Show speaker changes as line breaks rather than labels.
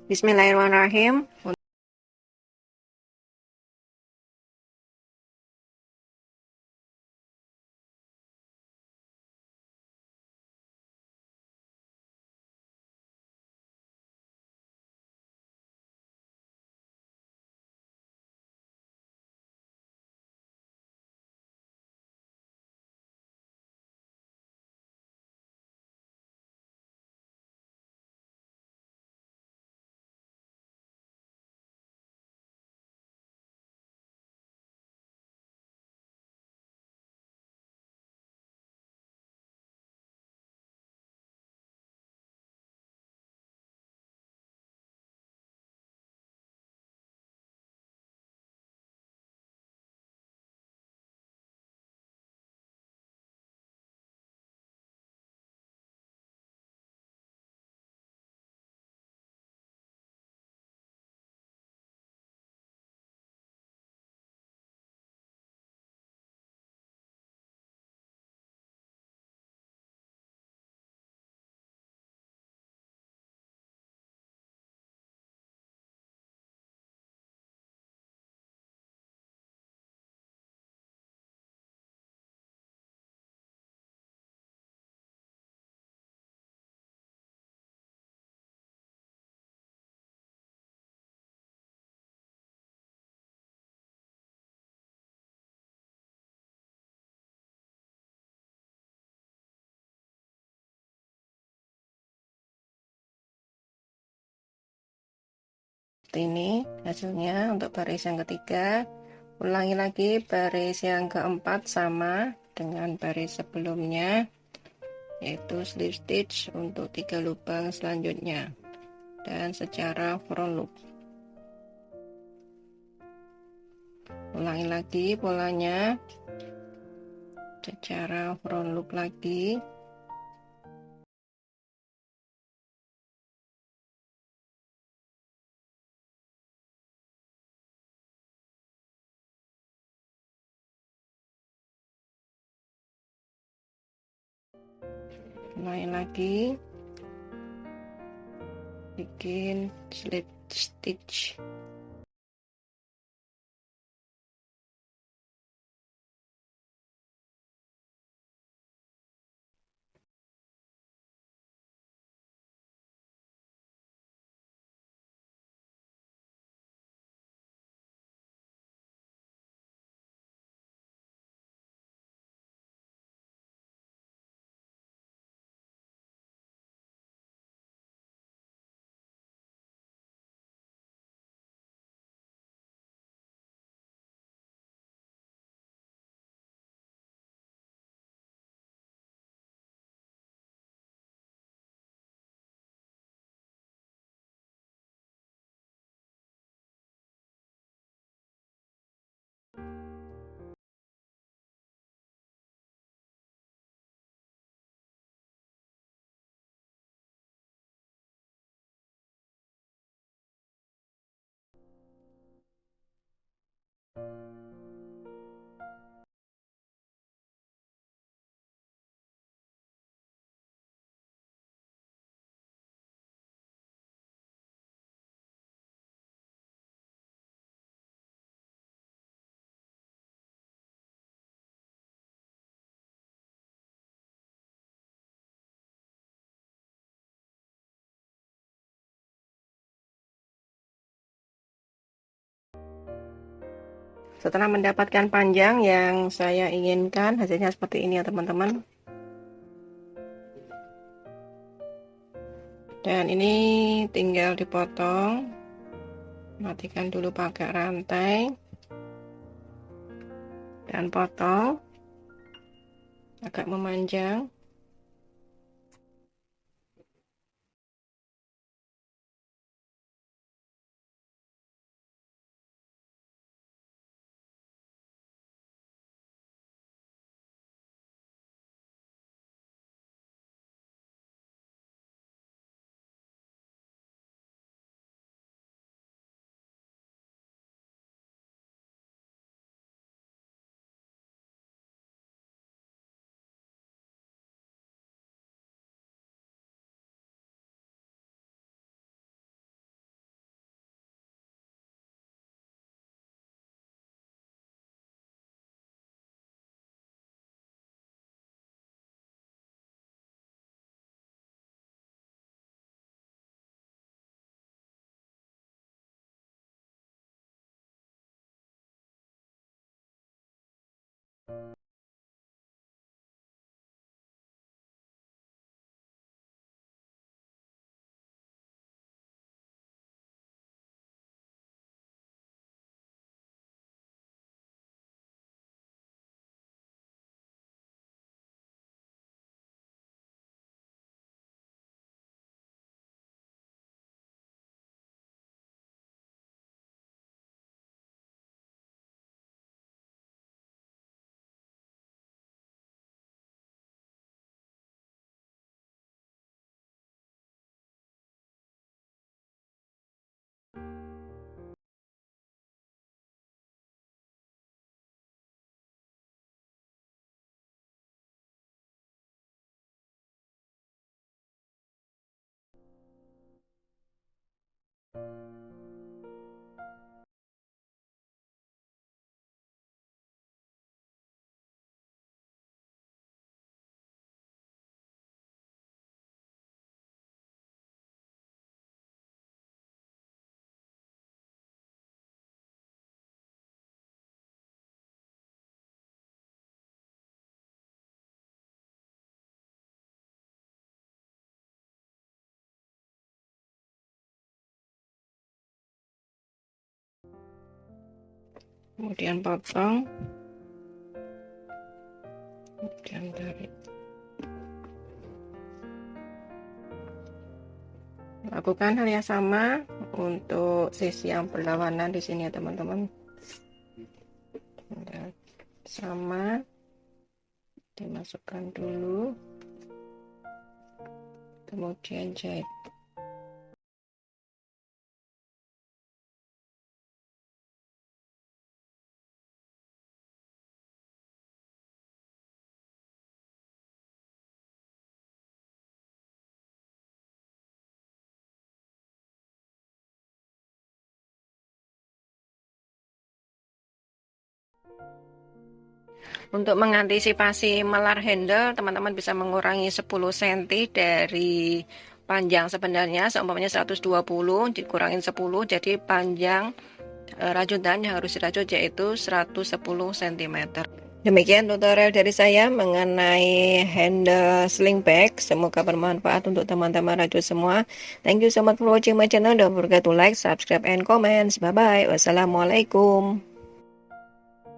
Bismillahirrahmanirrahim. Ini hasilnya untuk baris yang ketiga. Ulangi lagi baris yang keempat sama dengan baris sebelumnya, yaitu slip stitch untuk 3 lubang selanjutnya dan secara front loop. Ulangi lagi polanya secara front loop lagi. Ulangi lagi, bikin slip stitch. Setelah mendapatkan panjang yang saya inginkan, hasilnya seperti ini ya teman-teman. Dan ini tinggal dipotong. Matikan dulu pakai rantai dan potong agak memanjang. Kemudian potong, kemudian tarik. Lakukan hal yang sama untuk sisi yang berlawanan di sini ya teman-teman. Sama, dimasukkan dulu, kemudian jahit. Untuk mengantisipasi melar handle, teman-teman bisa mengurangi 10 cm dari panjang sebenarnya. Seumpamanya 120, dikurangin 10, jadi panjang rajutan yang harus dirajut yaitu 110 cm. Demikian tutorial dari saya mengenai handle sling bag. Semoga bermanfaat untuk teman-teman rajut semua. Thank you so much for watching my channel. Don't forget to like, subscribe, and comment. Bye-bye. Wassalamualaikum.